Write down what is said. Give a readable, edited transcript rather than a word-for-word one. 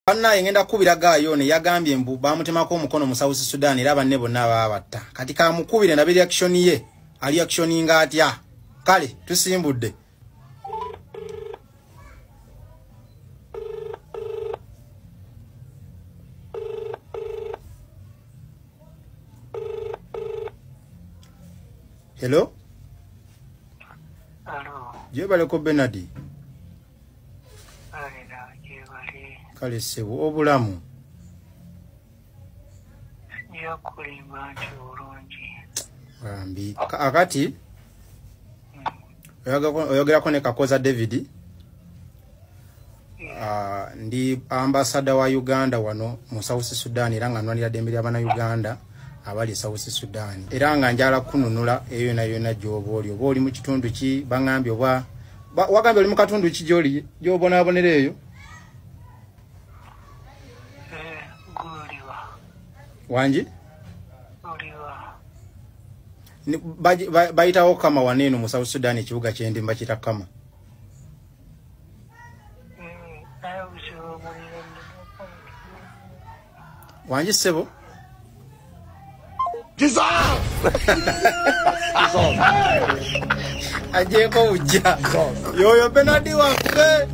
Panna yengenda kubira gayone yagambye mbu bamutemako omukono mu South Sudan era banne bonna babatta. Kati ka mukubire na reaction ye. Ali actioninga atya. Kale tusimbudde. Hello? Hello. Jebale ko Benadi. Jebale. Kale sebu obulamu. Yakulimba nti bulungi. Bambi. Akati? Oyogerako ne Kakoza David. Ndi ambassador wa Uganda wano mu South Sudan era nga nwanira dembe lya bana Uganda abali South Sudan. Era nga njala kununula eyo na yona joboli. Oba oli mu kitundu ki bangambye oba wagambye oli mu katundu ki joli jobona abonere eyo? Guliwa. Wanji? Guliwa. Bayitawo kama waneno mu South Sudan ekibuga kyendi mbakita kama. Wanji sebo? Jesus! Ajeko uja. Yo Benadi waffe.